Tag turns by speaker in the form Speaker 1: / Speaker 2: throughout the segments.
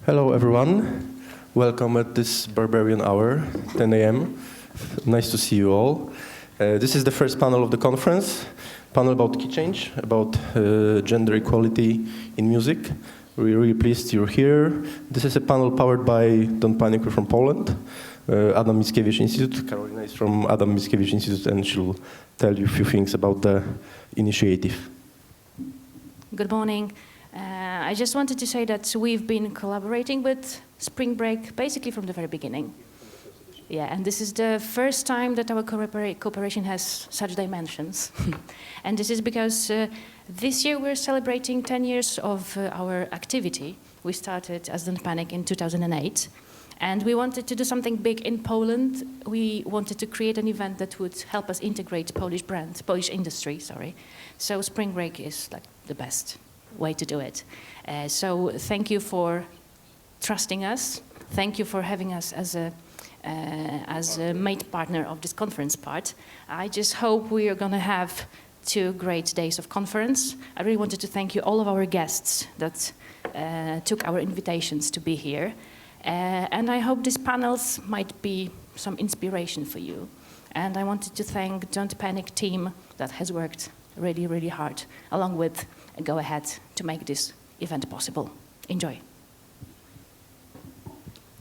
Speaker 1: Hello everyone, welcome at this barbarian hour, 10 a.m. Nice to see you all. This is the first panel of the conference, panel about key change, about gender equality in music. We're really pleased you're here. This is a panel powered by Don't Panic, we're from Poland, Adam Mickiewicz Institute. Karolina is from Adam Mickiewicz Institute and she'll tell you a few things about the initiative.
Speaker 2: Good morning. I just wanted to say that we've been collaborating with Spring Break basically from the very beginning. Yeah, and this is the first time that our cooperation has such dimensions. And this is because this year we're celebrating 10 years of our activity. We started as Don't Panic in 2008. And we wanted to do something big in Poland. We wanted to create an event that would help us integrate Polish industry. So Spring Break is like the best way to do it. So thank you for trusting us. Thank you for having us as a mate partner of this conference part. I just hope we are going to have 2 great days of conference. I really wanted to thank you, all of our guests that took our invitations to be here. And I hope these panels might be some inspiration for you. And I wanted to thank Don't Panic team that has worked really, really hard, along with Go Ahead, to make this event possible. Enjoy.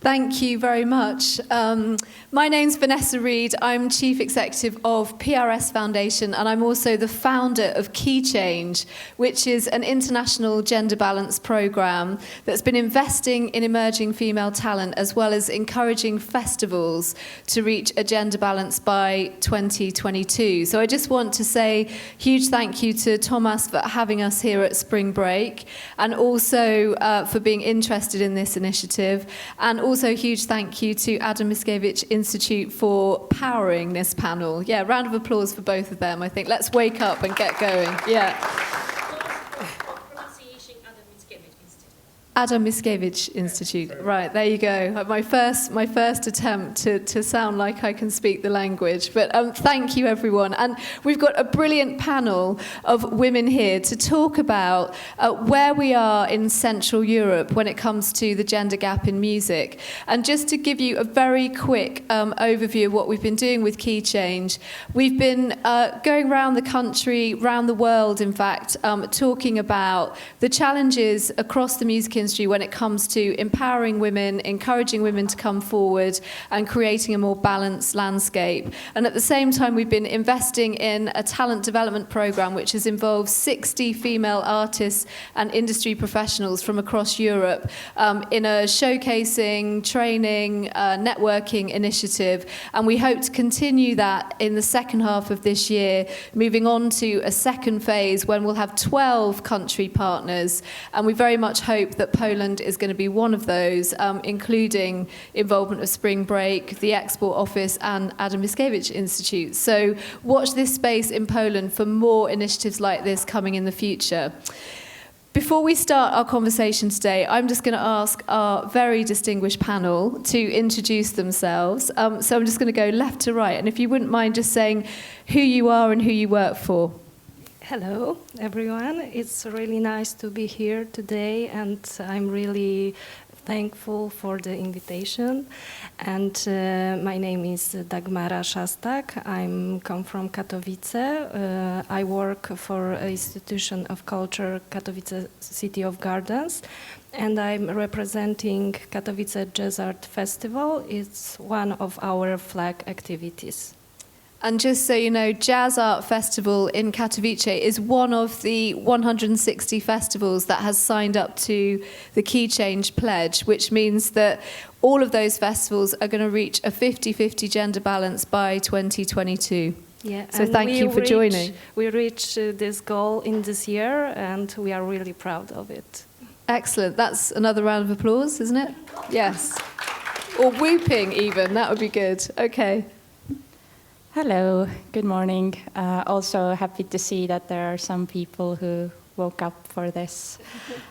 Speaker 3: Thank you very much. My name's Vanessa Reed. I'm Chief Executive of PRS Foundation, and I'm also the founder of Key Change, which is an international gender balance program that's been investing in emerging female talent, as well as encouraging festivals to reach a gender balance by 2022. So I just want to say huge thank you to Thomas for having us here at Spring Break, and also for being interested in this initiative, and also a huge thank you to Adam Mickiewicz Institute for powering this panel. Yeah, round of applause for both of them, I think. Let's wake up and get going. Yeah. Adam Mickiewicz Institute. Right, there you go. My first attempt to sound like I can speak the language. But thank you, everyone. And we've got a brilliant panel of women here to talk about where we are in Central Europe when it comes to the gender gap in music. And just to give you a very quick overview of what we've been doing with Key Change, we've been going around the country, around the world, in fact, talking about the challenges across the music industry when it comes to empowering women, encouraging women to come forward, and creating a more balanced landscape. And at the same time, we've been investing in a talent development program which has involved 60 female artists and industry professionals from across Europe in a showcasing, training, networking initiative. And we hope to continue that in the second half of this year, moving on to a second phase when we'll have 12 country partners. And we very much hope that Poland is going to be one of those, including involvement of Spring Break, the Export Office, and Adam Mickiewicz Institute. So watch this space in Poland for more initiatives like this coming in the future. Before we start our conversation today, I'm just going to ask our very distinguished panel to introduce themselves. So I'm just going to go left to right. And if you wouldn't mind just saying who you are and who you work for.
Speaker 4: Hello, everyone. It's really nice to be here today, and I'm really thankful for the invitation. And my name is Dagmara Szastak. I come from Katowice. I work for an institution of culture, Katowice City of Gardens, and I'm representing Katowice Jazz Art Festival. It's one of our flag activities.
Speaker 3: And just so you know, Jazz Art Festival in Katowice is one of the 160 festivals that has signed up to the Key Change Pledge, which means that all of those festivals are going to reach a 50-50 gender balance by 2022.
Speaker 4: Yeah,
Speaker 3: so thank you for joining.
Speaker 4: We reached this goal in this year, and we are really proud of it.
Speaker 3: Excellent. That's another round of applause, isn't it? Yes. Or whooping even, that would be good. Okay.
Speaker 5: Hello, good morning. Also happy to see that there are some people who woke up for this.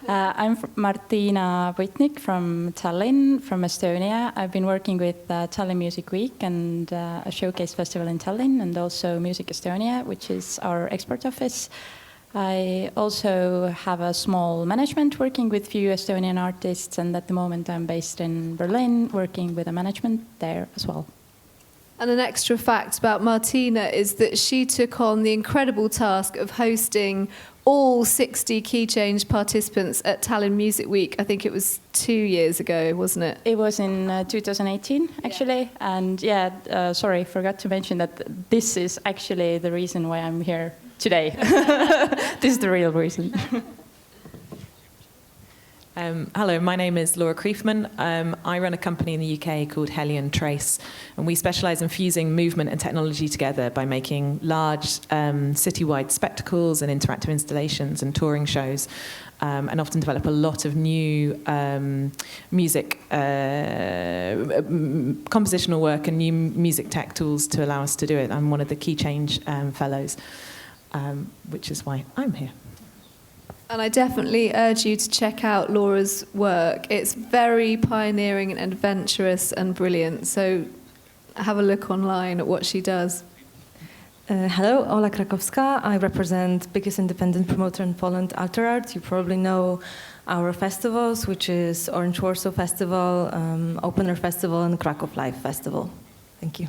Speaker 5: I'm Martina Võtnik from Tallinn, from Estonia. I've been working with Tallinn Music Week and a showcase festival in Tallinn, and also Music Estonia, which is our export office. I also have a small management working with few Estonian artists, and at the moment I'm based in Berlin working with a management there as well.
Speaker 3: And an extra fact about Martina is that she took on the incredible task of hosting all 60 Key Change participants at Tallinn Music Week. I think it was 2 years ago, wasn't it?
Speaker 5: It was in 2018, actually. Yeah. And sorry, forgot to mention that this is actually the reason why I'm here today. This is the real reason.
Speaker 6: Hello, my name is Laura Kriefman. I run a company in the UK called Helion Trace, and we specialise in fusing movement and technology together by making large citywide spectacles and interactive installations and touring shows, and often develop a lot of new music, compositional work and new music tech tools to allow us to do it. I'm one of the Key Change fellows, which is why I'm here.
Speaker 3: And I definitely urge you to check out Laura's work. It's very pioneering and adventurous and brilliant. So have a look online at what she does.
Speaker 7: Hello, Ola Krakowska. I represent biggest independent promoter in Poland, Alter Art. You probably know our festivals, which is Orange Warsaw Festival, Open Air Festival, and Krakow Live Festival. Thank you.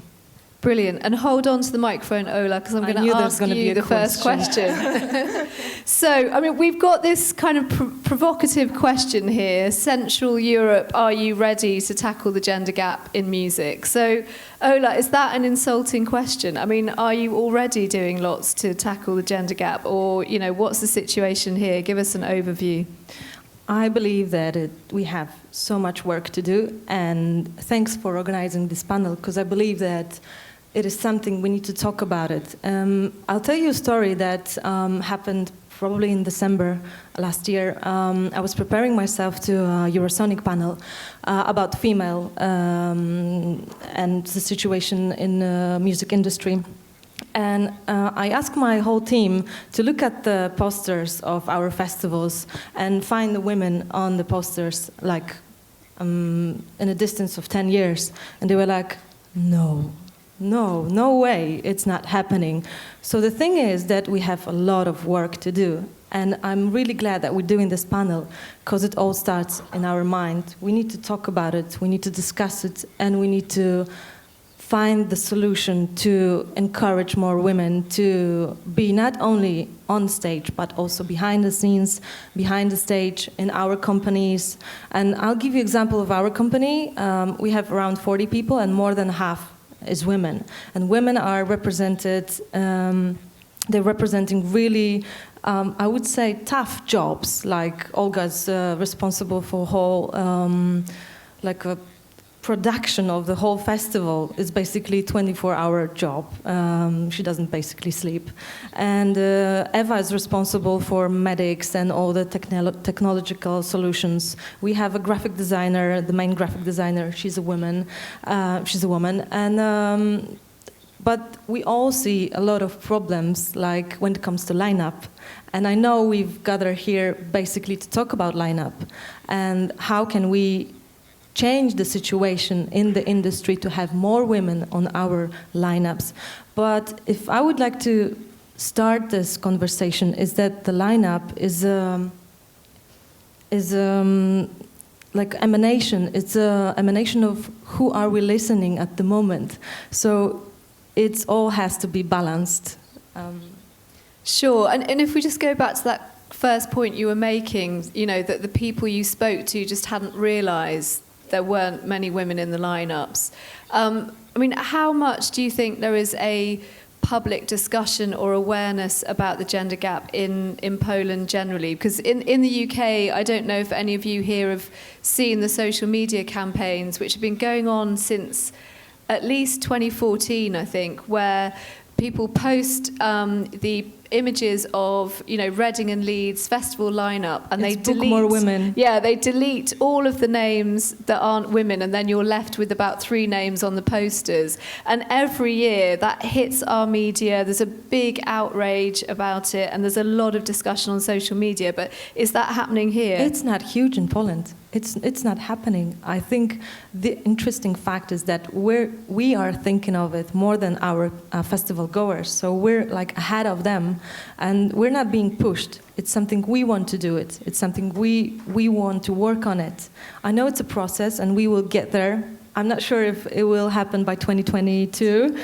Speaker 3: Brilliant. And hold on to the microphone, Ola, because I'm going to ask you the first question. So, I mean, we've got this kind of provocative question here. Central Europe, are you ready to tackle the gender gap in music? So, Ola, is that an insulting question? I mean, are you already doing lots to tackle the gender gap? Or, you know, what's the situation here? Give us an overview.
Speaker 7: I believe that we have so much work to do, and thanks for organizing this panel, because I believe that it is something we need to talk about it. I'll tell you a story that happened probably in December last year. I was preparing myself to a Eurosonic panel about female and the situation in the music industry. And I asked my whole team to look at the posters of our festivals and find the women on the posters, like in a distance of 10 years. And they were like, no way, it's not happening. So the thing is that we have a lot of work to do. And I'm really glad that we're doing this panel, because it all starts in our mind. We need to talk about it, we need to discuss it, and we need to find the solution to encourage more women to be not only on stage, but also behind the scenes, behind the stage, in our companies. And I'll give you an example of our company. We have around 40 people, and more than half is women. And women are represented, they're representing really, I would say, tough jobs. Like Olga's responsible for whole, like a production of the whole festival. Is basically a 24-hour job. She doesn't basically sleep. And Eva is responsible for medics and all the technological solutions. We have a graphic designer, the main graphic designer. She's a woman. And but we all see a lot of problems, like when it comes to lineup. And I know we've gathered here basically to talk about lineup and how can we change the situation in the industry to have more women on our lineups. But if I would like to start this conversation, is that the lineup is like emanation. It's an emanation of who are we listening at the moment. So it all has to be balanced.
Speaker 3: Sure. And if we just go back to that first point you were making, you know, that the people you spoke to just hadn't realised there weren't many women in the lineups. I mean, how much do you think there is a public discussion or awareness about the gender gap in Poland generally? Because in the UK, I don't know if any of you here have seen the social media campaigns, which have been going on since at least 2014, I think, where people post the images of, you know, Reading and Leeds festival lineup, and they delete
Speaker 7: more women.
Speaker 3: Yeah, they delete all of the names that aren't women, and then you're left with about 3 names on the posters. And every year that hits our media. There's a big outrage about it, and there's a lot of discussion on social media. But is that happening here?
Speaker 7: It's not huge in Poland. it's not happening. I think the interesting fact is that we are thinking of it more than our festival goers. So we're like ahead of them, and we're not being pushed. It's something we want to do it. It's something we want to work on it. I know it's a process, and we will get there. I'm not sure if it will happen by 2022.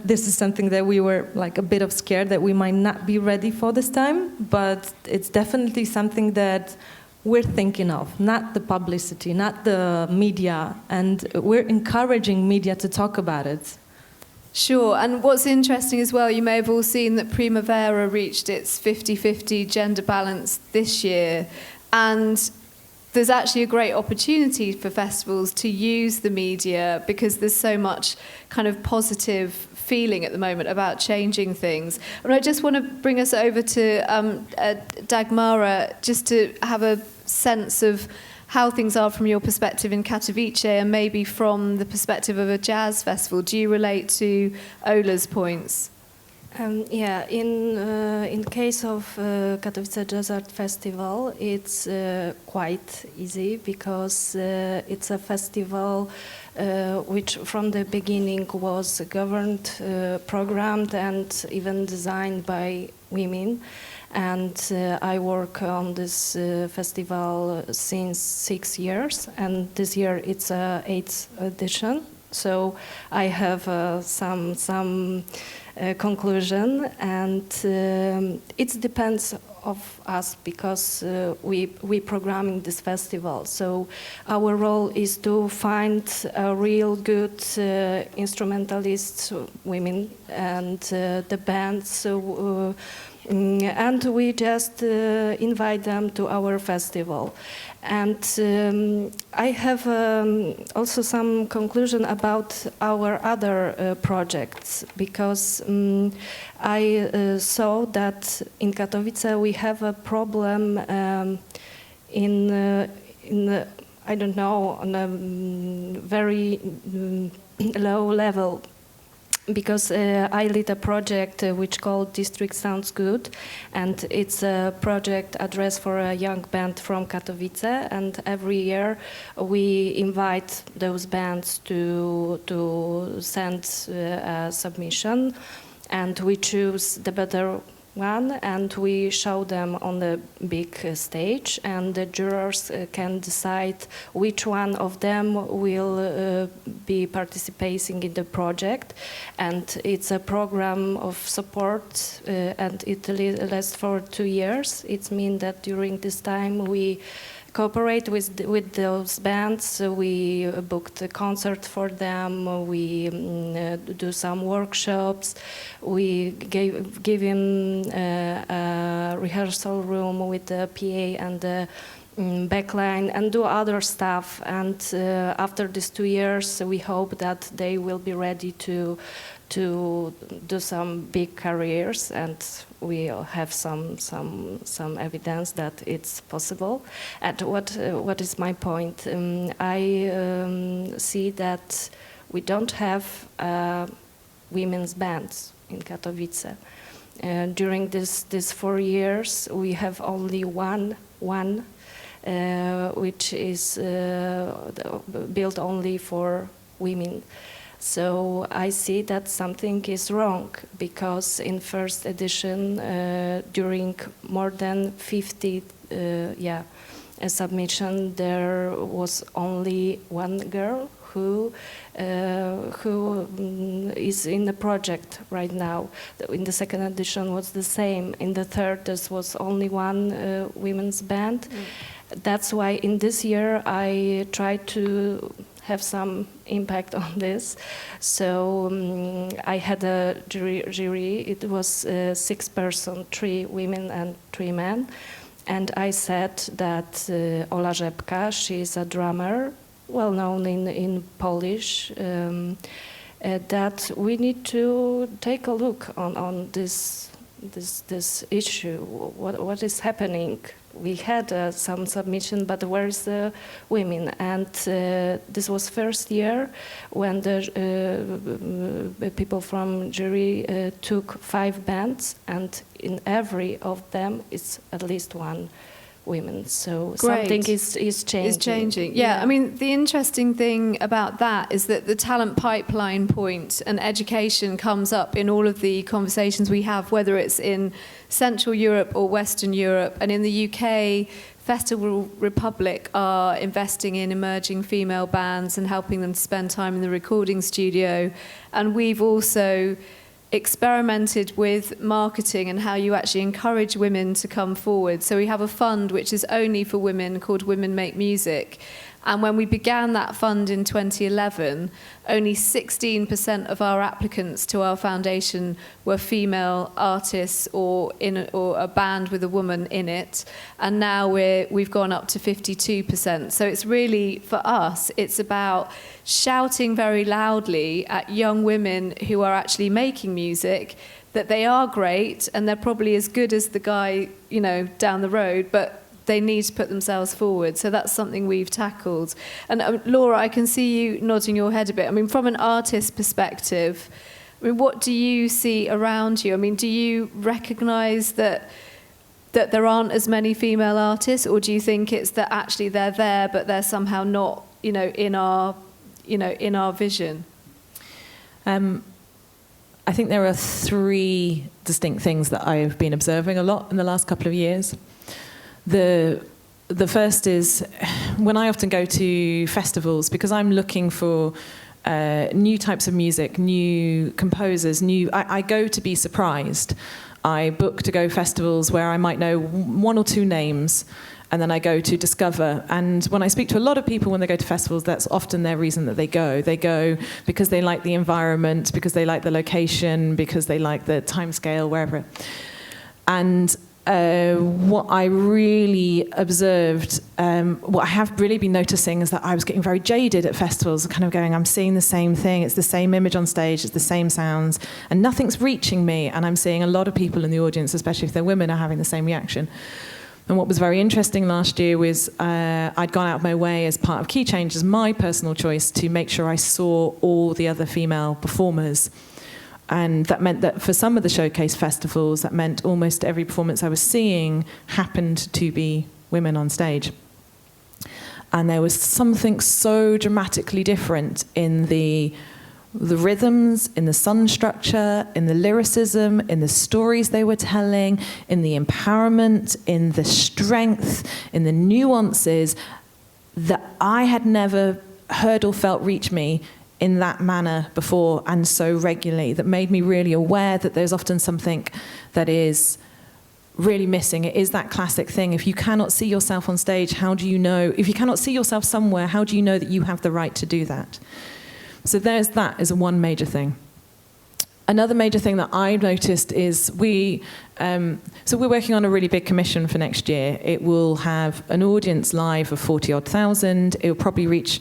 Speaker 7: This is something that we were like a bit of scared that we might not be ready for this time, but it's definitely something that we're thinking of, not the publicity, not the media, and we're encouraging media to talk about it.
Speaker 3: Sure, and what's interesting as well, you may have all seen that Primavera reached its 50-50 gender balance this year, and there's actually a great opportunity for festivals to use the media because there's so much kind of positive feeling at the moment about changing things. And I just want to bring us over to Dagmara, just to have a sense of how things are from your perspective in Katowice and maybe from the perspective of a jazz festival. Do you relate to Ola's points?
Speaker 4: In case of Katowice Jazz Art Festival, it's quite easy because it's a festival which from the beginning was governed, programmed, and even designed by women. And I work on this festival since 6 years, and this year it's 8th edition. So I have some conclusion, and it depends of us because we programming this festival. So our role is to find a real good instrumentalists, women, and the bands. So, and we just invite them to our festival. And I have also some conclusion about our other projects, because I saw that in Katowice we have a problem in I don't know, on a very low level. Because I lead a project which called District Sounds Good, and it's a project addressed for a young band from Katowice, and every year we invite those bands to send a submission, and we choose the better one, and we show them on the big stage, and the jurors can decide which one of them will be participating in the project. And it's a program of support, and it lasts for 2 years. It means that during this time we cooperate with those bands. We booked a concert for them. We do some workshops. We give him a rehearsal room with the PA and the backline, and do other stuff. And after these 2 years, we hope that they will be ready to do some big careers, and we have some evidence that it's possible. And what is my point? I see that we don't have women's bands in Katowice. During these 4 years, we have only one which is built only for women. So I see that something is wrong, because in first edition, during more than 50 submission, there was only one girl who is in the project right now. In the second edition was the same. In the third, there was only one women's band. That's why in this year I tried to have some impact on this. So I had a jury. It was 6 persons, 3 women and 3 men. And I said that Ola Rzepka, she is a drummer, well known in Polish, that we need to take a look on this issue. What is happening? We had some submission, but where's the women? And this was first year when the people from jury took 5 bands, and in every of them it's at least one women. So
Speaker 3: Great.
Speaker 4: something is changing.
Speaker 3: Is changing. Yeah, I mean, the interesting thing about that is that the talent pipeline point and education comes up in all of the conversations we have, whether it's in Central Europe or Western Europe. And in the UK, Festival Republic are investing in emerging female bands and helping them to spend time in the recording studio. And we've also experimented with marketing and how you actually encourage women to come forward. So we have a fund which is only for women called Women Make Music. And when we began that fund in 2011, only 16% of our applicants to our foundation were female artists or a band with a woman in it. And now we've gone up to 52%. So it's really, for us, it's about shouting very loudly at young women who are actually making music that they are great and they're probably as good as the guy, down the road, but they need to put themselves forward. So that's something we've tackled. And Laura, I can see you nodding your head a bit. I mean, from an artist perspective, what do you see around you? I mean, do you recognise that there aren't as many female artists, or do you think it's that actually they're there, but they're somehow not, in our vision?
Speaker 6: I think there are three distinct things that I've been observing a lot in the last couple of years. The first is when I often go to festivals, because I'm looking for new types of music, new composers, I go to be surprised. I book to go festivals where I might know one or two names, and then I go to discover. And when I speak to a lot of people when they go to festivals, that's often their reason that they go. They go because they like the environment, because they like the location, because they like the timescale, wherever. And what I really observed, what I have really been noticing is that I was getting very jaded at festivals, kind of going, I'm seeing the same thing, it's the same image on stage, it's the same sounds, and nothing's reaching me, and I'm seeing a lot of people in the audience, especially if they're women, are having the same reaction. And what was very interesting last year was I'd gone out of my way as part of Key Change, as my personal choice, to make sure I saw all the other female performers. And that meant that for some of the showcase festivals, that meant almost every performance I was seeing happened to be women on stage. And there was something so dramatically different in the rhythms, in the song structure, in the lyricism, in the stories they were telling, in the empowerment, in the strength, in the nuances that I had never heard or felt reach me in that manner before, and so regularly, that made me really aware that there's often something that is really missing. It is that classic thing. If you cannot see yourself on stage, how do you know? If you cannot see yourself somewhere, how do you know that you have the right to do that? So there's that as one major thing. Another major thing that I've noticed is we're working on a really big commission for next year. It will have an audience live of 40-odd thousand. It will probably reach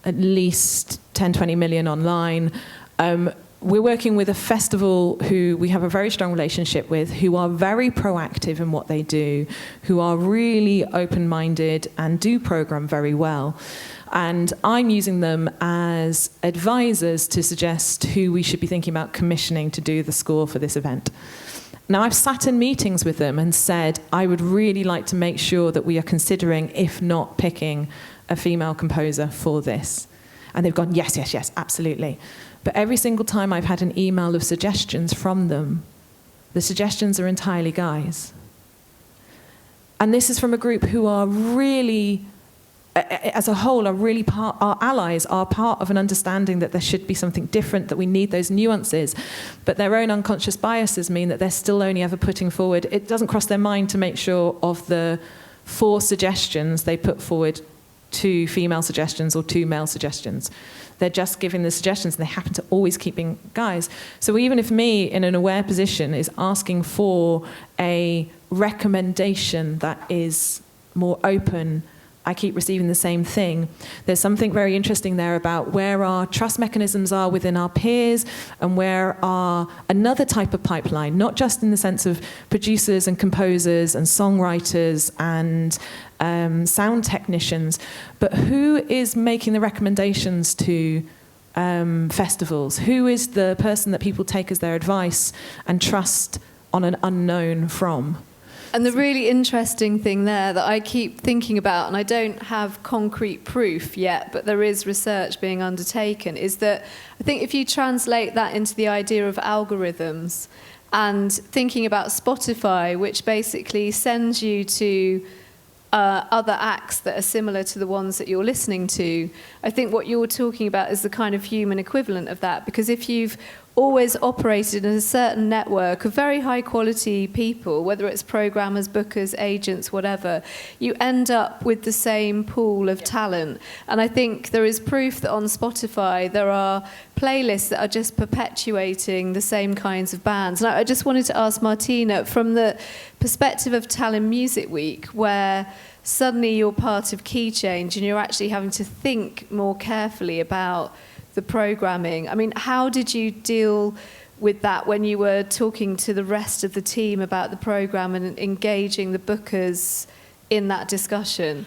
Speaker 6: at least 10, 20 million online. We're working with a festival who we have a very strong relationship with, who are very proactive in what they do, who are really open-minded and do program very well. And I'm using them as advisors to suggest who we should be thinking about commissioning to do the score for this event. Now, I've sat in meetings with them and said, I would really like to make sure that we are considering, if not picking, a female composer for this. And they've gone, yes, yes, yes, absolutely. But every single time I've had an email of suggestions from them, the suggestions are entirely guys. And this is from a group who are really, as a whole, our allies, are part of an understanding that there should be something different, that we need those nuances. But their own unconscious biases mean that they're still only ever putting forward, it doesn't cross their mind to make sure of the 4 suggestions they put forward, 2 female suggestions or 2 male suggestions. They're just giving the suggestions, and they happen to always keep being guys. So even if me, in an aware position, is asking for a recommendation that is more open, I keep receiving the same thing. There's something very interesting there about where our trust mechanisms are within our peers, and where our another type of pipeline, not just in the sense of producers and composers and songwriters and sound technicians, but who is making the recommendations to festivals? Who is the person that people take as their advice and trust on an unknown from?
Speaker 3: And the really interesting thing there that I keep thinking about, and I don't have concrete proof yet, but there is research being undertaken, is that I think if you translate that into the idea of algorithms and thinking about Spotify, which basically sends you to other acts that are similar to the ones that you're listening to, I think what you're talking about is the kind of human equivalent of that. Because if you've always operated in a certain network of very high quality people, whether it's programmers, bookers, agents, whatever, you end up with the same pool of talent. And I think there is proof that on Spotify there are playlists that are just perpetuating the same kinds of bands. And I just wanted to ask Martina, from the perspective of Tallinn Music Week, where suddenly you're part of Key Change and you're actually having to think more carefully about the programming. I mean, how did you deal with that when you were talking to the rest of the team about the program and engaging the bookers in that discussion?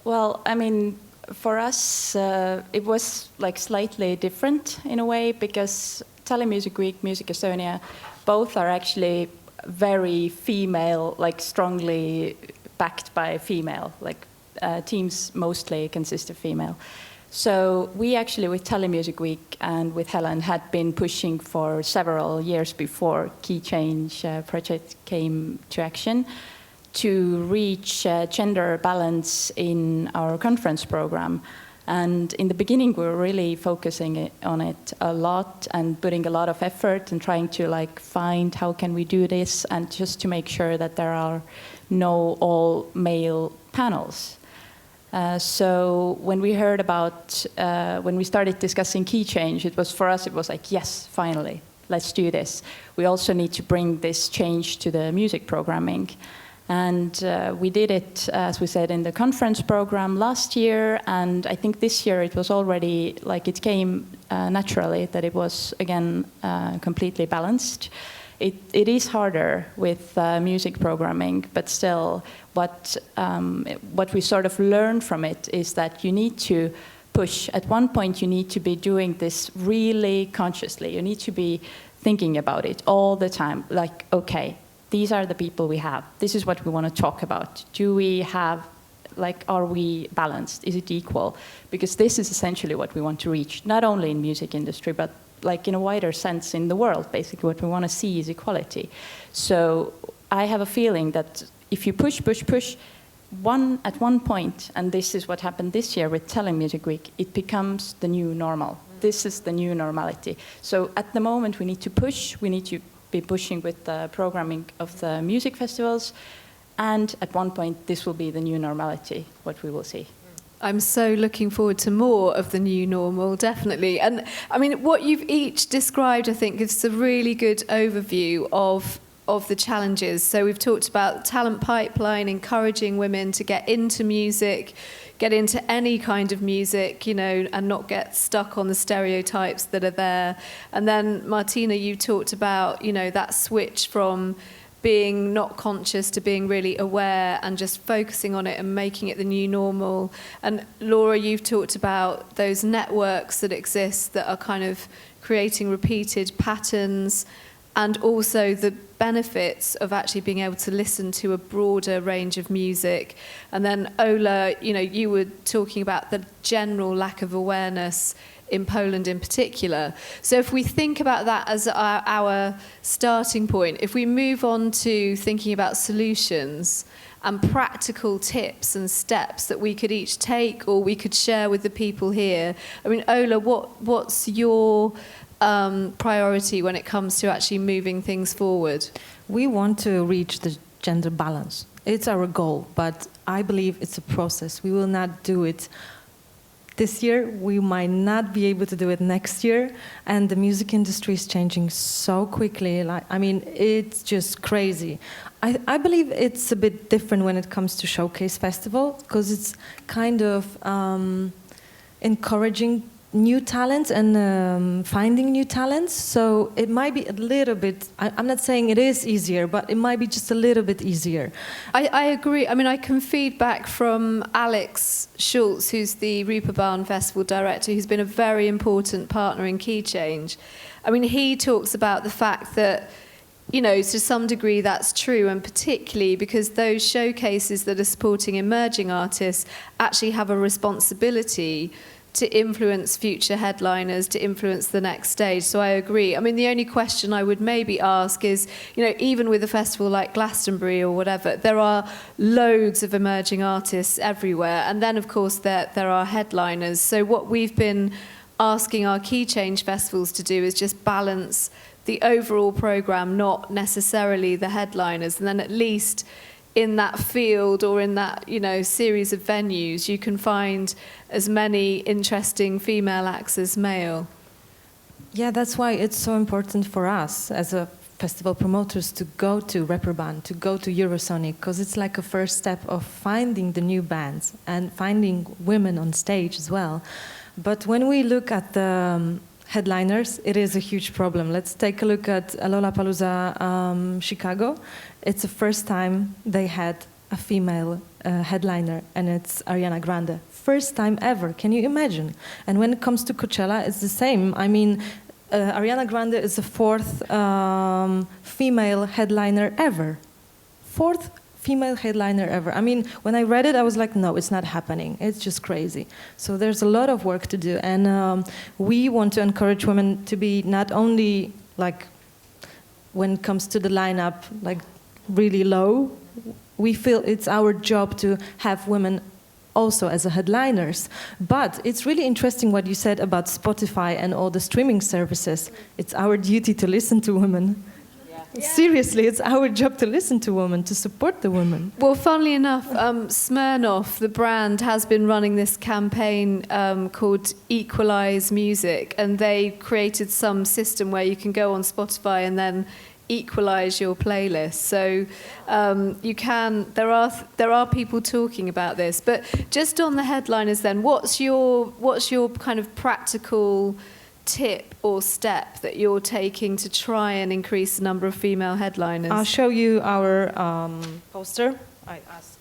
Speaker 5: Well, I mean, for us, it was like slightly different in a way, because Tallinn Music Week, Music Estonia, both are actually very female, like strongly backed by female, like teams mostly consist of female. So we actually, with Tallinn Music Week and with Helen, had been pushing for several years before Key Change project came to action to reach gender balance in our conference program. And in the beginning, we were really focusing on it a lot and putting a lot of effort and trying to like find how can we do this, and just to make sure that there are no all male panels. So when we heard about, when we started discussing Key Change, it was for us, it was like, yes, finally, let's do this. We also need to bring this change to the music programming. And we did it, as we said, in the conference program last year. And I think this year it was already, like it came naturally that it was, again, completely balanced. It is harder with music programming, but still what we sort of learned from it is that you need to push. At one point, you need to be doing this really consciously. You need to be thinking about it all the time. Like, okay, these are the people we have. This is what we want to talk about. Do we have, like, are we balanced? Is it equal? Because this is essentially what we want to reach, not only in music industry, but like in a wider sense in the world. Basically, what we want to see is equality. So I have a feeling that if you push, at one point, and this is what happened this year with Tallinn Music Week, it becomes the new normal. This is the new normality. So at the moment, we need to push. We need to be pushing with the programming of the music festivals. And at one point, this will be the new normality, what we will see.
Speaker 3: I'm so looking forward to more of the new normal, definitely. And I mean, what you've each described, I think, gives a really good overview of the challenges. So we've talked about talent pipeline, encouraging women to get into music, get into any kind of music, you know, and not get stuck on the stereotypes that are there. And then, Martina, you talked about, you know, that switch from being not conscious to being really aware and just focusing on it and making it the new normal. And Laura, you've talked about those networks that exist that are kind of creating repeated patterns, and also the benefits of actually being able to listen to a broader range of music. And then Ola, you know, you were talking about the general lack of awareness in Poland in particular. So if we think about that as our starting point, if we move on to thinking about solutions and practical tips and steps that we could each take or we could share with the people here. I mean, Ola, what's your priority when it comes to actually moving things forward?
Speaker 7: We want to reach the gender balance. It's our goal, but I believe it's a process. We will not do it this year. We might not be able to do it next year. And the music industry is changing so quickly. Like, I mean, it's just crazy. I believe it's a bit different when it comes to Showcase Festival, because it's kind of encouraging new talents and finding new talents. So it might be a little bit, I'm not saying it is easier, but it might be just a little bit easier.
Speaker 3: I agree. I mean, I can feed back from Alex Schultz, who's the Reeperbahn Festival director, who's been a very important partner in Key Change. I mean, he talks about the fact that you know, to some degree that's true, and particularly because those showcases that are supporting emerging artists actually have a responsibility to influence future headliners, to influence the next stage. So I agree. I mean, the only question I would maybe ask is, you know, even with a festival like Glastonbury or whatever, there are loads of emerging artists everywhere. And then, of course, there are headliners. So what we've been asking our Key Change festivals to do is just balance the overall programme, not necessarily the headliners. And then at least in that field or in that, you know, series of venues, you can find as many interesting female acts as male.
Speaker 7: Yeah, that's why it's so important for us as a festival promoters to go to Reeperbahn, to go to Eurosonic, because it's like a first step of finding the new bands and finding women on stage as well. But when we look at the headliners, it is a huge problem. Let's take a look at Lollapalooza Chicago. It's the first time they had a female headliner, and it's Ariana Grande. First time ever, can you imagine? And when it comes to Coachella, it's the same. I mean, Ariana Grande is the fourth female headliner ever. Fourth female headliner ever. I mean, when I read it, I was like, no, it's not happening. It's just crazy. So there's a lot of work to do. And we want to encourage women to be not only, like, when it comes to the lineup, like, really low. We feel it's our job to have women also as headliners. But it's really interesting what you said about Spotify and all the streaming services. It's our duty to listen to women. Seriously, it's our job to listen to women, to support the women.
Speaker 3: Well, funnily enough, Smirnoff, the brand, has been running this campaign called Equalize Music, and they created some system where you can go on Spotify and then equalize your playlist. So you can. There are people talking about this, but just on the headliners, then, what's your kind of practical tip or step that you're taking to try and increase the number of female headliners?
Speaker 7: I'll show you our poster. I asked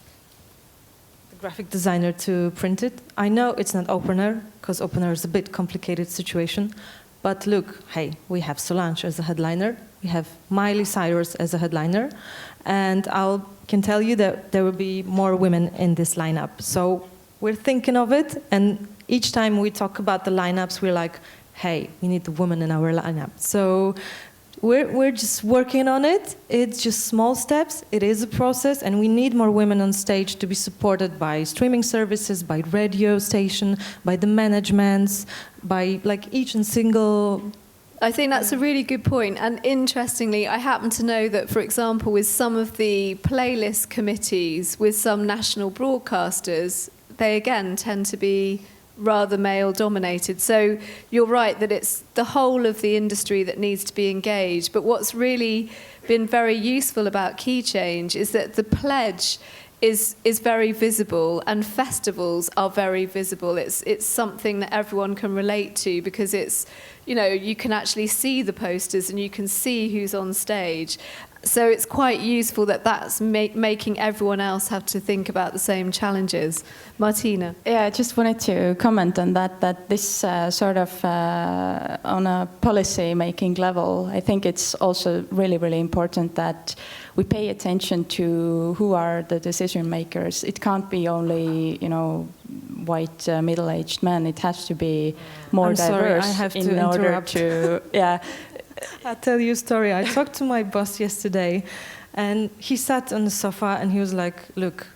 Speaker 7: the graphic designer to print it. I know it's not opener, because opener is a bit complicated situation. But look, hey, we have Solange as a headliner. We have Miley Cyrus as a headliner. And I can tell you that there will be more women in this lineup. So we're thinking of it. And each time we talk about the lineups, we're like, hey, we need the woman in our lineup. So we're just working on it. It's just small steps. It is a process, and we need more women on stage to be supported by streaming services, by radio station, by the managements, by like each and single.
Speaker 3: I think that's a really good point. And interestingly, I happen to know that, for example, with some of the playlist committees, with some national broadcasters, they again tend to be rather male-dominated. So you're right that it's the whole of the industry that needs to be engaged. But what's really been very useful about Key Change is that the pledge is very visible, and festivals are very visible. It's something that everyone can relate to, because it's, you know, you can actually see the posters and you can see who's on stage. So it's quite useful that that's making everyone else have to think about the same challenges. Martina?
Speaker 5: Yeah, I just wanted to comment on that this sort of on a policy-making level, I think it's also really, really important that we pay attention to who are the decision makers. It can't be only, you know, white middle-aged men. It has to be more diverse.
Speaker 7: Sorry, I have to interrupt.
Speaker 5: Yeah.
Speaker 7: I'll tell you a story. I talked to my boss yesterday, and he sat on the sofa and he was like, look,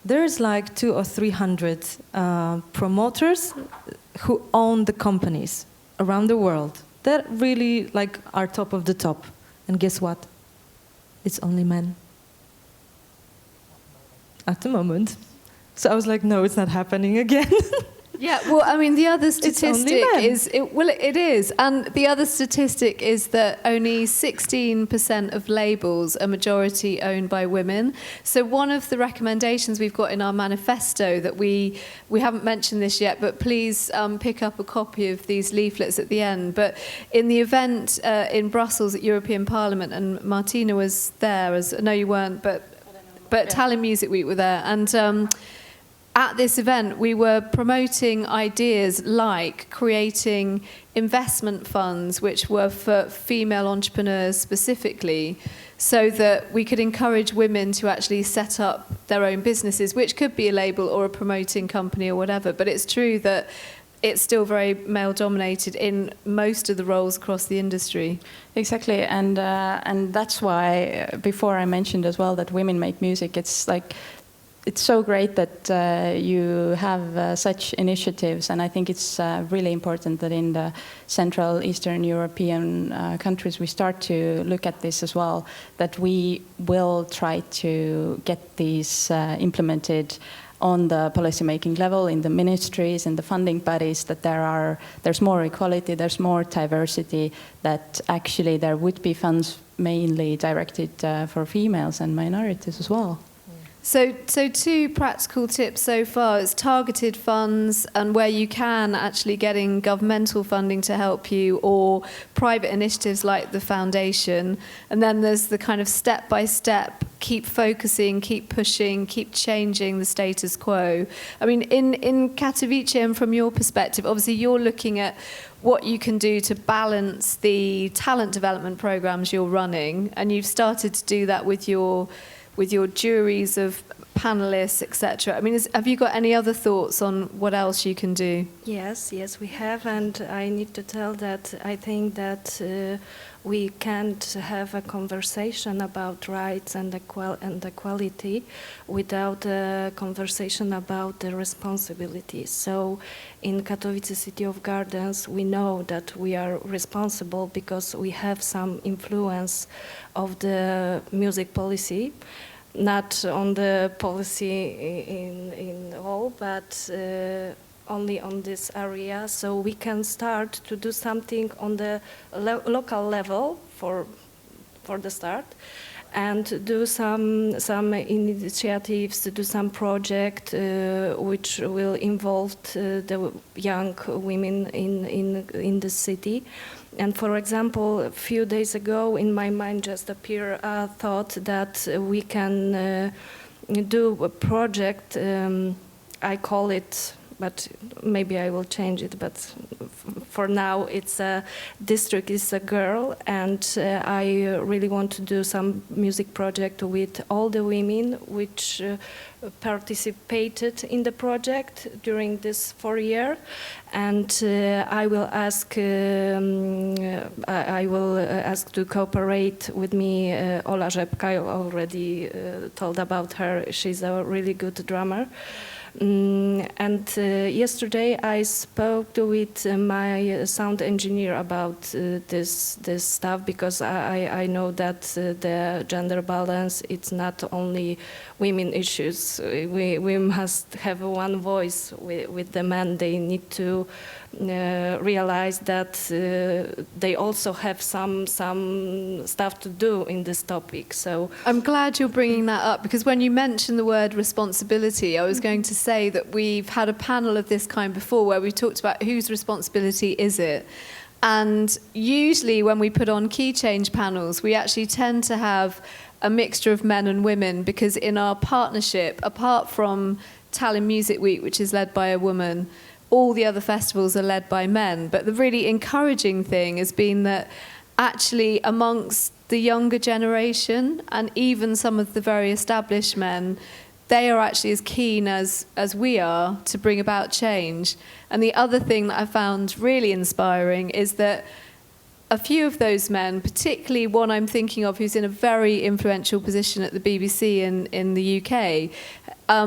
Speaker 7: there's like 200 or 300 promoters who own the companies around the world that really like are top of the top. And guess what? It's only men. At the moment. So I was like, no, it's not happening again.
Speaker 3: Yeah, well, I mean, the other statistic
Speaker 7: is...
Speaker 3: it is. And the other statistic is that only 16% of labels are majority owned by women. So one of the recommendations we've got in our manifesto that we haven't mentioned this yet, but please pick up a copy of these leaflets at the end. But in the event in Brussels at European Parliament, and Martina was there, no, you weren't, but Tallinn Music Week were there. And at this event, we were promoting ideas like creating investment funds, which were for female entrepreneurs specifically, so that we could encourage women to actually set up their own businesses, which could be a label or a promoting company or whatever. But it's true that it's still very male-dominated in most of the roles across the industry.
Speaker 5: Exactly, and that's why before I mentioned as well that women make music. It's so great that you have such initiatives, and I think it's really important that in the Central Eastern European countries we start to look at this as well, that we will try to get these implemented on the policymaking level, in the ministries, in the funding bodies, that there's more equality, there's more diversity, that actually there would be funds mainly directed for females and minorities as well.
Speaker 3: So 2 practical tips so far. It's targeted funds, and where you can actually getting governmental funding to help you, or private initiatives like the foundation. And then there's the kind of step-by-step, keep focusing, keep pushing, keep changing the status quo. I mean, in Katowice, and from your perspective, obviously you're looking at what you can do to balance the talent development programs you're running, and you've started to do that with your juries of panelists, etc. I mean, have you got any other thoughts on what else you can do?
Speaker 4: Yes, we have, and I need to tell that I think that we can't have a conversation about rights and equality without a conversation about the responsibilities. So in Katowice City of Gardens, we know that we are responsible because we have some influence of the music policy, not on the policy in all, but only on this area. So we can start to do something on the local level for the start, and do some initiatives, do some project which will involve the young women in the city. And for example, a few days ago, in my mind just appeared a thought that we can do a project. I call it, but maybe I will change it. But for now, it's a district is a girl, and I really want to do some music project with all the women which participated in the project during this 4 years. And I will ask to cooperate with me Ola Rzepka. I already told about her. She's a really good drummer. And yesterday I spoke with my sound engineer about this stuff, because I know that the gender balance, it's not only women issues. We must have one voice with the men. They need to realize that they also have some stuff to do in this topic. So
Speaker 3: I'm glad you're bringing that up, because when you mentioned the word responsibility, I was going to say that we've had a panel of this kind before where we talked about whose responsibility is it. And usually when we put on key change panels, we actually tend to have a mixture of men and women, because in our partnership, apart from Tallinn Music Week, which is led by a woman, all the other festivals are led by men. But the really encouraging thing has been that actually amongst the younger generation, and even some of the very established men, they are actually as keen as we are to bring about change. And the other thing that I found really inspiring is that a few of those men, particularly one I'm thinking of who's in a very influential position at the BBC in the UK,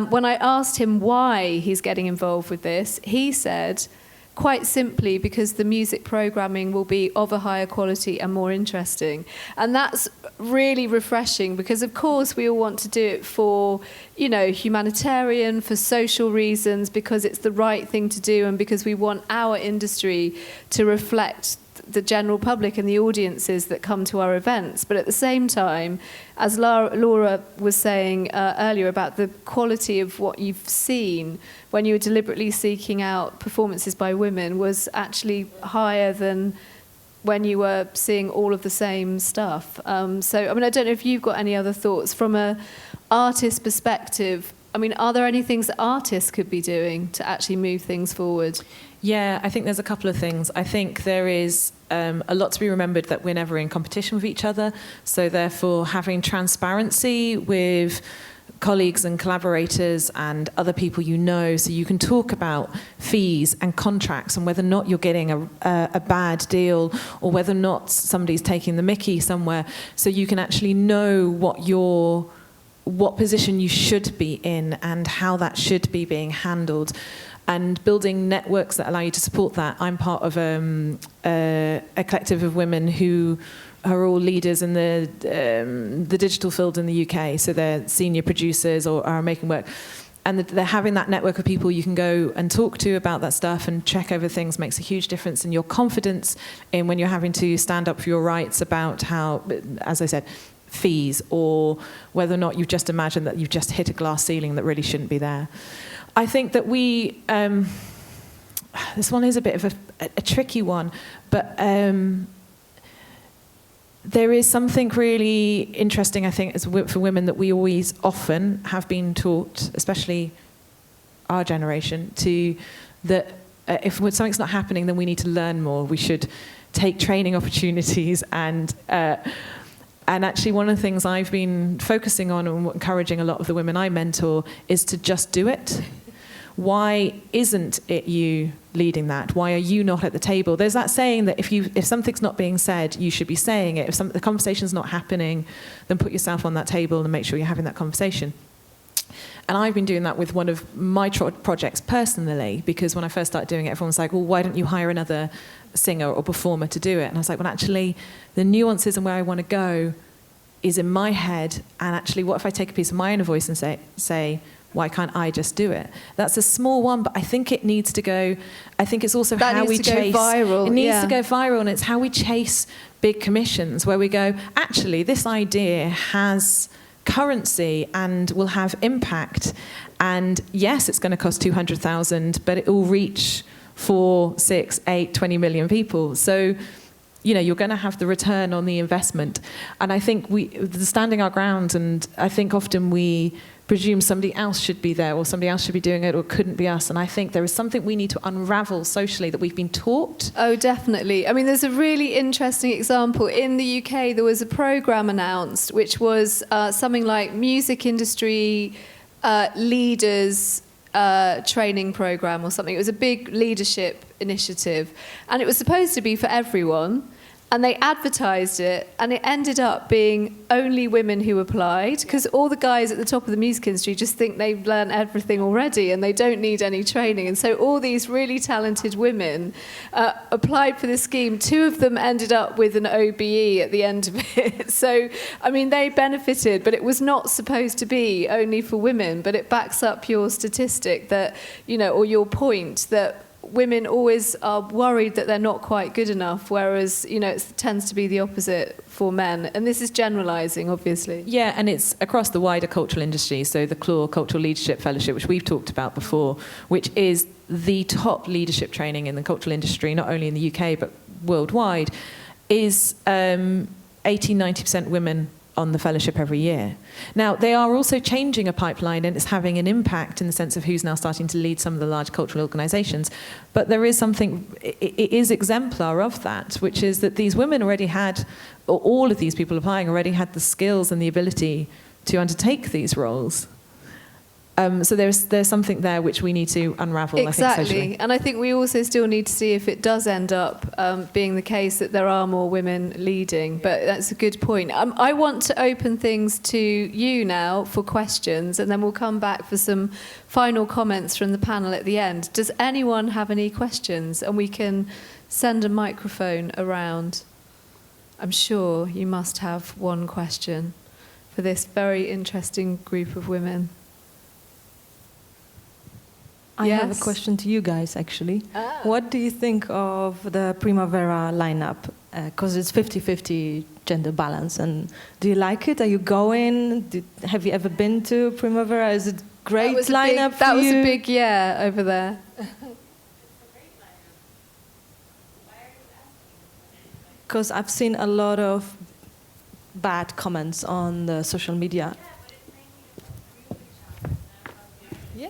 Speaker 3: when I asked him why he's getting involved with this, he said, quite simply, because the music programming will be of a higher quality and more interesting. And that's really refreshing, because of course we all want to do it for, humanitarian, for social reasons, because it's the right thing to do, and because we want our industry to reflect the general public and the audiences that come to our events. But at the same time, as Laura was saying earlier about the quality of what you've seen when you were deliberately seeking out performances by women was actually higher than when you were seeing all of the same stuff. I don't know if you've got any other thoughts from an artist perspective. I mean, are there any things that artists could be doing to actually move things forward?
Speaker 6: Yeah, I think there's a couple of things. I think there is a lot to be remembered that we're never in competition with each other. So therefore, having transparency with colleagues and collaborators and other people you know, so you can talk about fees and contracts and whether or not you're getting a bad deal or whether or not somebody's taking the mickey somewhere, so you can actually know what position you should be in and how that should be being handled. And building networks that allow you to support that. I'm part of a collective of women who are all leaders in the digital field in the UK. So they're senior producers or are making work. And they're having that network of people you can go and talk to about that stuff and check over things makes a huge difference in your confidence in when you're having to stand up for your rights about how, as I said, fees or whether or not you've just imagined that you've just hit a glass ceiling that really shouldn't be there. I think that this one is a bit of a tricky one, but there is something really interesting, I think, for women that we always often have been taught, especially our generation, that if something's not happening, then we need to learn more. We should take training opportunities and actually one of the things I've been focusing on and encouraging a lot of the women I mentor is to just do it. Why isn't it you leading that? Why are you not at the table? There's that saying that if something's not being said, you should be saying it. If the conversation's not happening, then put yourself on that table and make sure you're having that conversation. And I've been doing that with one of my projects personally, because when I first started doing it, everyone was like, well, why don't you hire another singer or performer to do it? And I was like, well, actually, the nuances and where I want to go is in my head. And actually, what if I take a piece of my own voice and say, why can't I just do it? That's a small one, but I think it needs to go. I think it's also how we chase.
Speaker 3: Viral.
Speaker 6: It needs to go viral, and it's how we chase big commissions, where we go, actually, this idea has currency and will have impact. And yes, it's going to cost 200,000, but it will reach 4, 6, 8, 20 million people. So, you're going to have the return on the investment. And I think standing our ground, and I think often we presume somebody else should be there or somebody else should be doing it or it couldn't be us. And I think there is something we need to unravel socially that we've been taught.
Speaker 3: Oh, definitely. I mean, there's a really interesting example. In the UK, there was a programme announced, which was something like music industry leaders training programme or something. It was a big leadership initiative. And it was supposed to be for everyone. And they advertised it, and it ended up being only women who applied, because all the guys at the top of the music industry just think they've learned everything already and they don't need any training. And so all these really talented women applied for this scheme. 2 of them ended up with an OBE at the end of it. So, I mean, they benefited, but it was not supposed to be only for women. But it backs up your statistic that, or your point that women always are worried that they're not quite good enough, whereas, it tends to be the opposite for men. And this is generalising, obviously.
Speaker 6: Yeah, and it's across the wider cultural industry. So the CLAW Cultural Leadership Fellowship, which we've talked about before, which is the top leadership training in the cultural industry, not only in the UK, but worldwide, is 80-90% women on the fellowship every year. Now, they are also changing a pipeline, and it's having an impact in the sense of who's now starting to lead some of the large cultural organisations. But there is something, it is exemplar of that, which is that these women already had, or all of these people applying already had the skills and the ability to undertake these roles. So there's something there which we need to unravel,
Speaker 3: exactly.
Speaker 6: I think, socially.
Speaker 3: And I think we also still need to see if it does end up being the case that there are more women leading. But that's a good point. I want to open things to you now for questions, and then we'll come back for some final comments from the panel at the end. Does anyone have any questions? And we can send a microphone around. I'm sure you must have one question for this very interesting group of women.
Speaker 7: I have a question to you guys, actually. What do you think of the Primavera lineup? Because it's 50-50 gender balance. And do you like it? Are you going? Have you ever been to Primavera? Is it great lineup for you?
Speaker 3: That was a big yeah over there.
Speaker 7: Because I've seen a lot of bad comments on the social media. Yeah.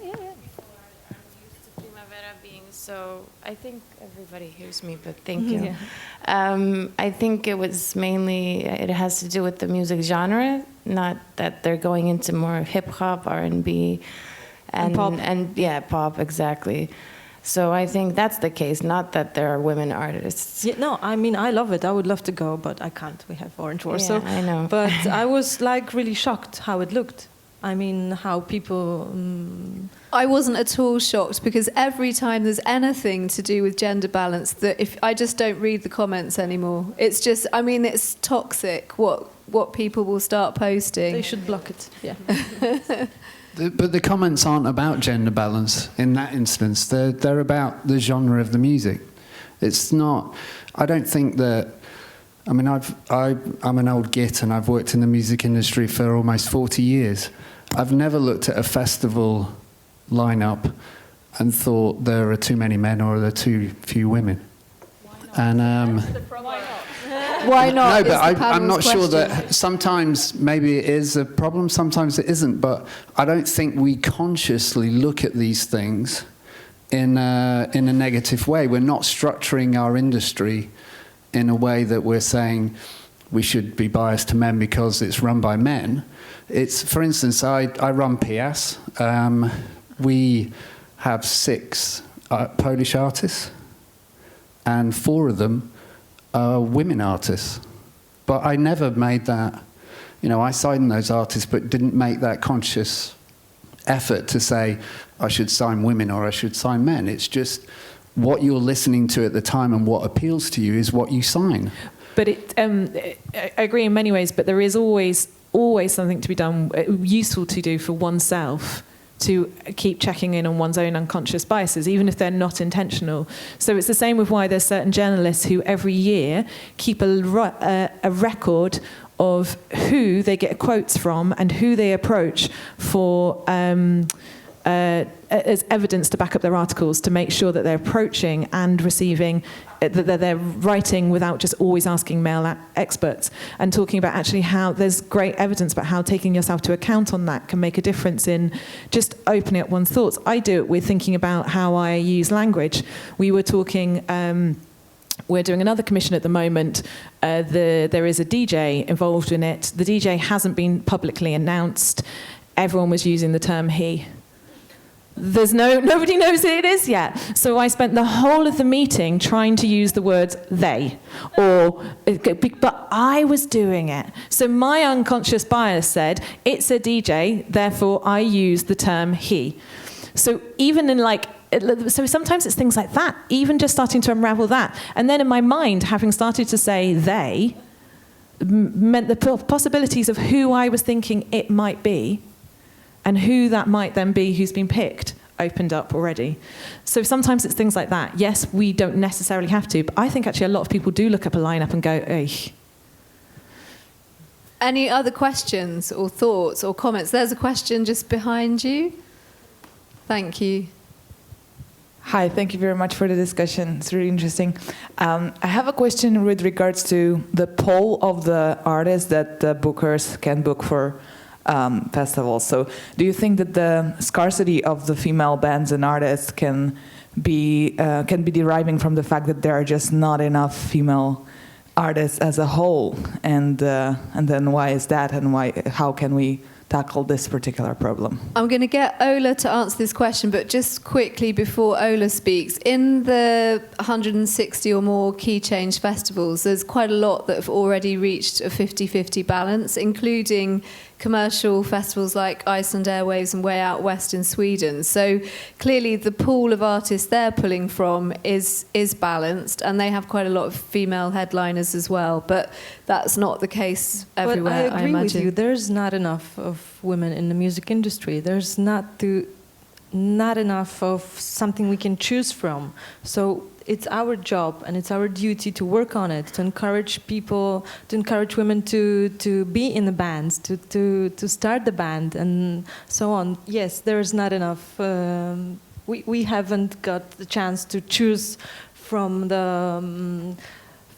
Speaker 8: So I think everybody hears me, but thank you. I think it has to do with the music genre, not that they're going into more hip hop, R&B, and
Speaker 7: pop.
Speaker 8: And yeah, pop, exactly. So I think that's the case, not that there are women artists.
Speaker 7: Yeah, no, I mean, I love it. I would love to go, but I can't. We have Orange Warsaw.
Speaker 8: Yeah, I know.
Speaker 7: But I was like really shocked how it looked. I mean, how people...
Speaker 3: I wasn't at all shocked because every time there's anything to do with gender balance, that if I just don't read the comments anymore. It's just, I mean, it's toxic what people will start posting.
Speaker 7: They should block it. Yeah.
Speaker 9: But the comments aren't about gender balance in that instance. They're about the genre of the music. It's not. I don't think that. I mean, I'm an old git and I've worked in the music industry for almost 40 years. I've never looked at a festival lineup and thought there are too many men or there are too few women. And
Speaker 3: Why not?
Speaker 9: no, but
Speaker 3: is the
Speaker 9: I'm not
Speaker 3: panel's
Speaker 9: sure
Speaker 3: question.
Speaker 9: that sometimes maybe it is a problem, sometimes it isn't. But I don't think we consciously look at these things in a negative way. We're not structuring our industry in a way that we're saying we should be biased to men because it's run by men. It's, for instance, I run PIAS. We have 6 Polish artists, and 4 of them are women artists. But I never made that, I signed those artists, but didn't make that conscious effort to say I should sign women or I should sign men. It's just what you're listening to at the time and what appeals to you is what you sign.
Speaker 6: But I agree in many ways, but there is always something to be done, useful to do for oneself, to keep checking in on one's own unconscious biases, even if they're not intentional. So it's the same with why there's certain journalists who every year keep a record of who they get quotes from and who they approach for as evidence to back up their articles, to make sure that they're approaching and receiving, that they're writing without just always asking male experts, and talking about actually how there's great evidence about how taking yourself to account on that can make a difference in just opening up one's thoughts. I do it with thinking about how I use language. We were talking... we're doing another commission at the moment. There is a DJ involved in it. The DJ hasn't been publicly announced. Everyone was using the term he. Nobody knows who it is yet. So I spent the whole of the meeting trying to use the words they, but I was doing it. So my unconscious bias said, it's a DJ, therefore I use the term he. So even in so sometimes it's things like that, even just starting to unravel that. And then in my mind, having started to say they, meant the possibilities of who I was thinking it might be, and who that might then be who's been picked, opened up already. So sometimes it's things like that. Yes, we don't necessarily have to, but I think actually a lot of people do look up a lineup and go, "Eih."
Speaker 3: Any other questions or thoughts or comments? There's a question just behind you. Thank you.
Speaker 10: Hi, thank you very much for the discussion. It's really interesting. I have a question with regards to the pool of the artists that the bookers can book for festivals. So do you think that the scarcity of the female bands and artists can be deriving from the fact that there are just not enough female artists as a whole? And then why is that, and how can we tackle this particular problem?
Speaker 3: I'm going to get Ola to answer this question, but just quickly before Ola speaks, in the 160 or more key change festivals, there's quite a lot that have already reached a 50-50 balance, including commercial festivals like Iceland Airwaves and Way Out West in Sweden. So clearly the pool of artists they're pulling from is balanced, and they have quite a lot of female headliners as well. But that's not the case everywhere,
Speaker 7: but I agree
Speaker 3: imagine.
Speaker 7: with you. There's not enough of women in the music industry. There's not enough of something we can choose from. So it's our job and it's our duty to work on it, to encourage people, to encourage women to be in the bands, to start the band and so on. Yes, there's not enough. We haven't got the chance to choose from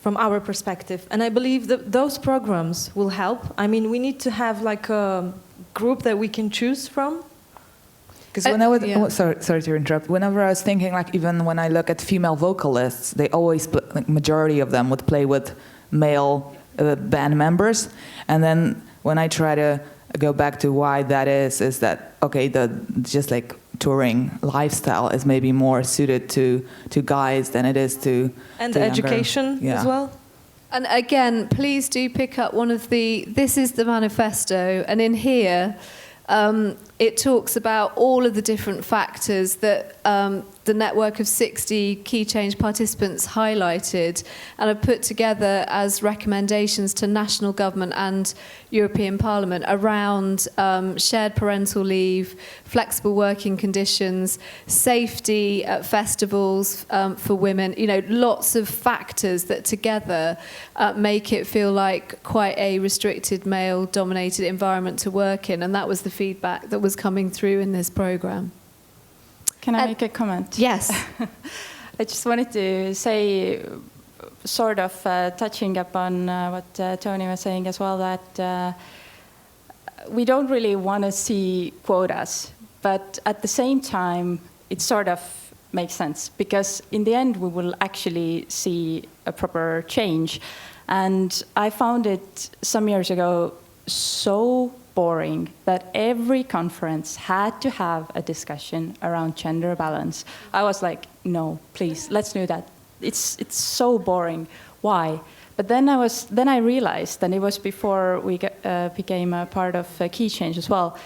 Speaker 7: our perspective. And I believe that those programs will help. I mean, we need to have like a group that we can choose from.
Speaker 10: Because when I was sorry to interrupt. Whenever I was thinking, like even when I look at female vocalists, they always like majority of them would play with male band members, and then when I try to go back to why that is that okay, the just like touring lifestyle is maybe more suited to guys than it is to
Speaker 7: and
Speaker 10: younger.
Speaker 7: education as well.
Speaker 3: And again, please do pick up this is the manifesto, and in here, it talks about all of the different factors that the network of 60 Key Change participants highlighted and have put together as recommendations to national government and European Parliament around shared parental leave, flexible working conditions, safety at festivals for women, lots of factors that together make it feel like quite a restricted male-dominated environment to work in, and that was the feedback that was coming through in this programme.
Speaker 5: Can I make a comment?
Speaker 3: Yes.
Speaker 5: I just wanted to say, sort of touching upon what Tony was saying as well, that we don't really want to see quotas, but at the same time, it sort of makes sense, because in the end, we will actually see a proper change. And I found it some years ago so boring that every conference had to have a discussion around gender balance. I was like, no, please, let's do that. It's so boring. Why? But then I realized, and it was before we became a part of Key Change as well,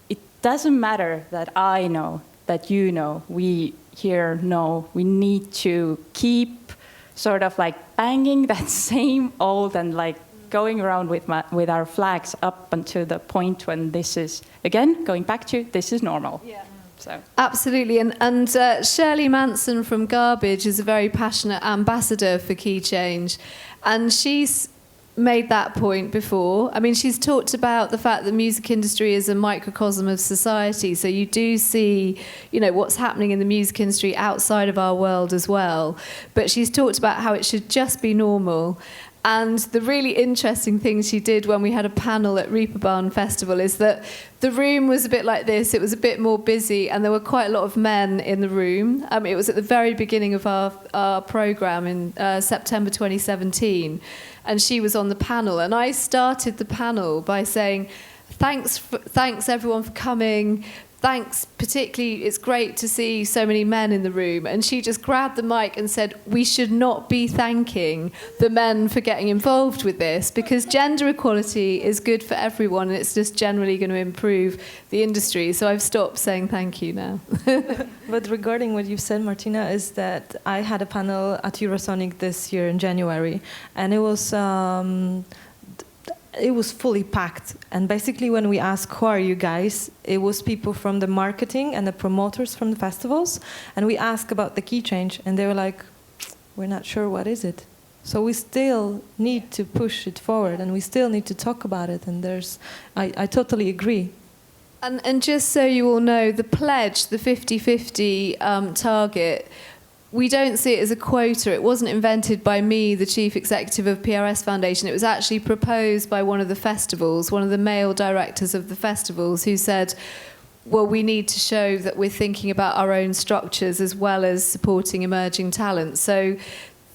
Speaker 5: it doesn't matter that I know, that you know, we here know, we need to keep sort of like banging that same old and like going around with our flags up until the point when this is, again, going back to, this is normal.
Speaker 3: Yeah.
Speaker 5: So.
Speaker 3: Absolutely, and Shirley Manson from Garbage is a very passionate ambassador for Key Change, and she's made that point before. I mean, she's talked about the fact that the music industry is a microcosm of society, so you do see, what's happening in the music industry outside of our world as well, but she's talked about how it should just be normal. And the really interesting thing she did when we had a panel at Reeperbahn Festival is that the room was a bit like this. It was a bit more busy, and there were quite a lot of men in the room. It was at the very beginning of our programme in September 2017, and she was on the panel. And I started the panel by saying, thanks everyone for coming. Thanks, particularly, it's great to see so many men in the room. And she just grabbed the mic and said, we should not be thanking the men for getting involved with this, because gender equality is good for everyone, and it's just generally going to improve the industry. So I've stopped saying thank you now.
Speaker 7: But regarding what you said, Martina, is that I had a panel at Eurosonic this year in January, and it was fully packed. And basically when we asked, who are you guys? It was people from the marketing and the promoters from the festivals. And we asked about the Key Change, and they were like, we're not sure what is it. So we still need to push it forward, and we still need to talk about it. And I totally agree.
Speaker 3: And just so you all know, the pledge, the 50-50 target, we don't see it as a quota. It wasn't invented by me, the chief executive of PRS Foundation. It was actually proposed by one of the festivals, one of the male directors of the festivals, who said, well, we need to show that we're thinking about our own structures as well as supporting emerging talent. So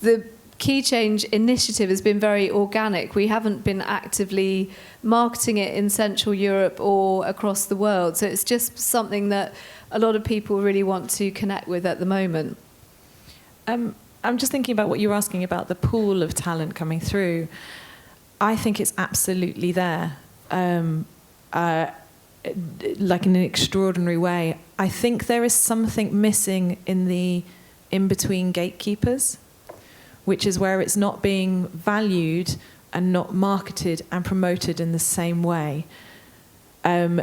Speaker 3: the Key Change initiative has been very organic. We haven't been actively marketing it in Central Europe or across the world. So it's just something that a lot of people really want to connect with at the moment.
Speaker 6: I'm just thinking about what you were asking about the pool of talent coming through. I think it's absolutely there, like in an extraordinary way. I think there is something missing in the in-between gatekeepers, which is where it's not being valued and not marketed and promoted in the same way. I'm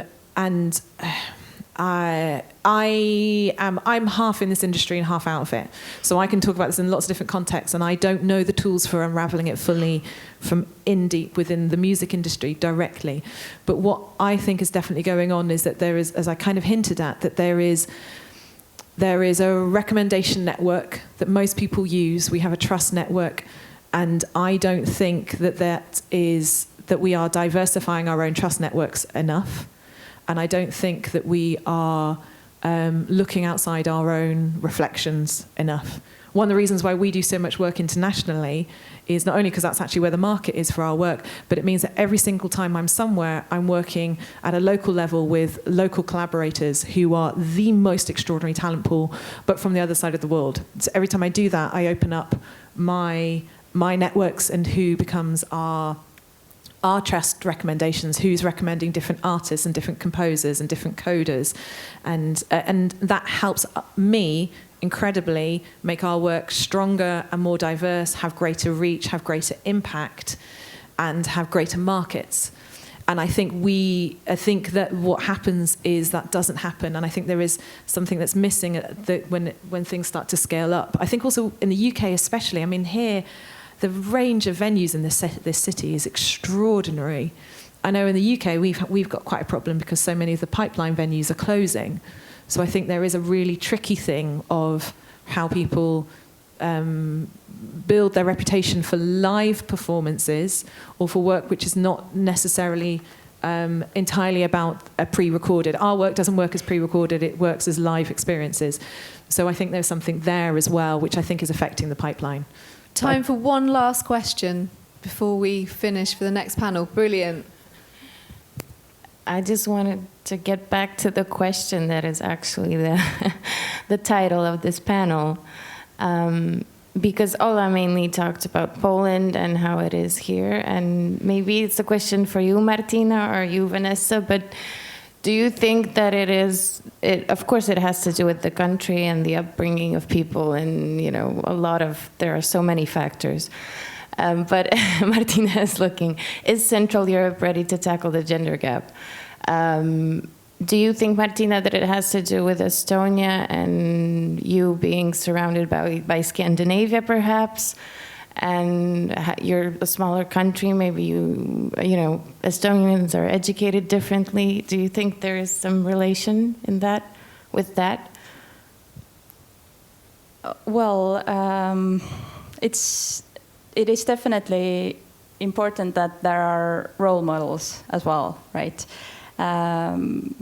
Speaker 6: half in this industry and half out of it. So I can talk about this in lots of different contexts, and I don't know the tools for unraveling it fully from in deep within the music industry directly. But what I think is definitely going on is that there is, as I kind of hinted at, that there is a recommendation network that most people use. We have a trust network, and I don't think that we are diversifying our own trust networks enough. And I don't think that we are looking outside our own reflections enough. One of the reasons why we do so much work internationally is not only because that's actually where the market is for our work, but it means that every single time I'm somewhere, I'm working at a local level with local collaborators who are the most extraordinary talent pool, but from the other side of the world. So every time I do that, I open up my networks and who becomes our trust recommendations, who's recommending different artists and different composers and different coders. And that helps me incredibly make our work stronger and more diverse, have greater reach, have greater impact, and have greater markets. And I think that what happens is that doesn't happen, and I think there is something that's missing when things start to scale up. I think also in the UK especially, I mean here, the range of venues in this city is extraordinary. I know in the UK we've got quite a problem because so many of the pipeline venues are closing. So I think there is a really tricky thing of how people build their reputation for live performances or for work which is not necessarily entirely about a pre-recorded. Our work doesn't work as pre-recorded, it works as live experiences. So I think there's something there as well which I think is affecting the pipeline.
Speaker 3: Time for one last question before we finish for the next panel. Brilliant.
Speaker 8: I just wanted to get back to the question that is actually the title of this panel. Because Ola mainly talked about Poland and how it is here. And maybe it's a question for you, Martina, or you, Vanessa, but do you think that of course it has to do with the country and the upbringing of people and, there are so many factors. But Martina is looking, is Central Europe ready to tackle the gender gap? Do you think, Martina, that it has to do with Estonia and you being surrounded by Scandinavia, perhaps? And you're a smaller country, maybe Estonians are educated differently. Do you think there is some relation in that, with that?
Speaker 5: Well, it is definitely important that there are role models as well, right? And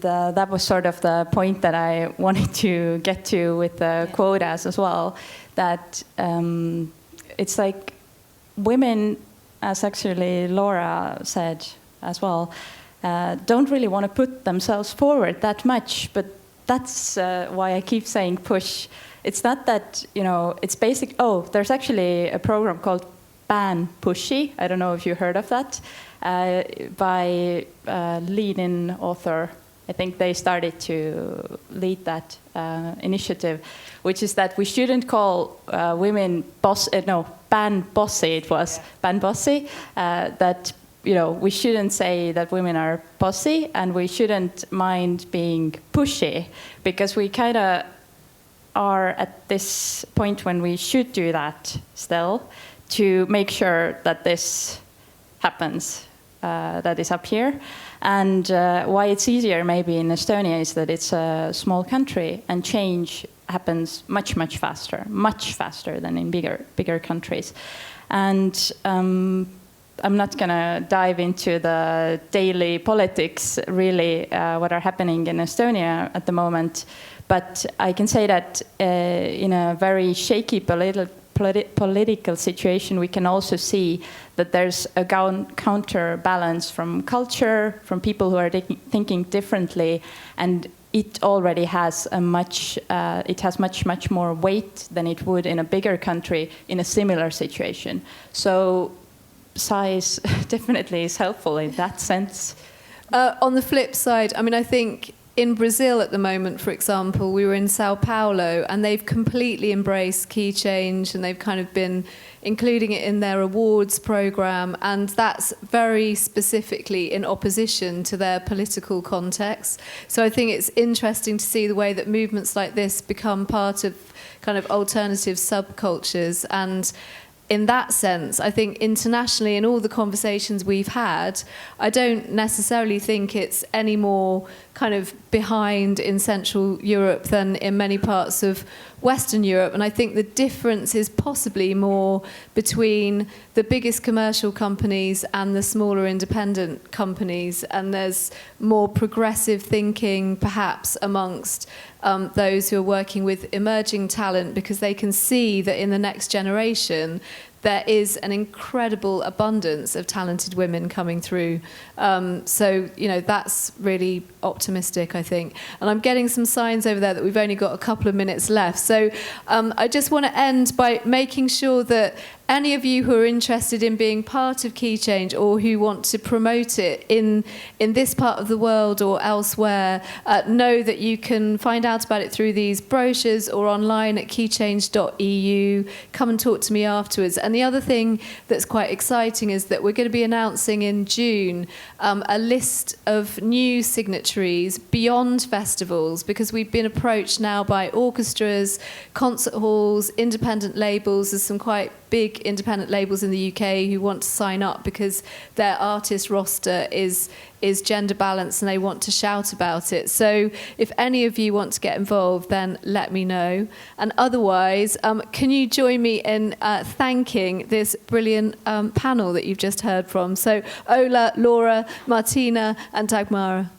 Speaker 5: that was sort of the point that I wanted to get to with the quotas as well, that it's like women, as actually Laura said as well, don't really want to put themselves forward that much, but that's why I keep saying push. It's not that, it's basic. Oh, there's actually a program called Ban Pushy. I don't know if you heard of that, by leading author. I think they started to lead that initiative, which is that we shouldn't call women ban bossy. It was ban bossy. That we shouldn't say that women are bossy, and we shouldn't mind being pushy, because we kind of are at this point when we should do that still, to make sure that this happens, that is up here. And why it's easier maybe in Estonia is that it's a small country and change happens much faster than in bigger countries. And I'm not going to dive into the daily politics, really, what are happening in Estonia at the moment. But I can say that in a very shaky political situation, we can also see that there's a counterbalance from culture, from people who are thinking differently, and it already has much more weight than it would in a bigger country in a similar situation. So size definitely is helpful in that sense.
Speaker 3: On the flip side, I think in Brazil at the moment, for example, we were in Sao Paulo, and they've completely embraced key change, and they've kind of been including it in their awards program, and that's very specifically in opposition to their political context. So I think it's interesting to see the way that movements like this become part of kind of alternative subcultures, and in that sense, I think internationally, in all the conversations we've had, I don't necessarily think it's any more kind of behind in Central Europe than in many parts of Western Europe. And I think the difference is possibly more between the biggest commercial companies and the smaller independent companies. And there's more progressive thinking, perhaps, amongst those who are working with emerging talent, because they can see that in the next generation, there is an incredible abundance of talented women coming through. So, you know, that's really optimistic, I think. And I'm getting some signs over there that we've only got a couple of minutes left. So I just want to end by making sure that any of you who are interested in being part of Key Change or who want to promote it in this part of the world or elsewhere, know that you can find out about it through these brochures or online at keychange.eu. Come and talk to me afterwards. And the other thing that's quite exciting is that we're going to be announcing in June a list of new signatories beyond festivals, because we've been approached now by orchestras, concert halls, independent labels. There's some quite big independent labels in the UK who want to sign up because their artist roster is gender balanced and they want to shout about it. So if any of you want to get involved, then let me know. And otherwise, can you join me in thanking this brilliant panel that you've just heard from? So Ola, Laura, Martina and Dagmara.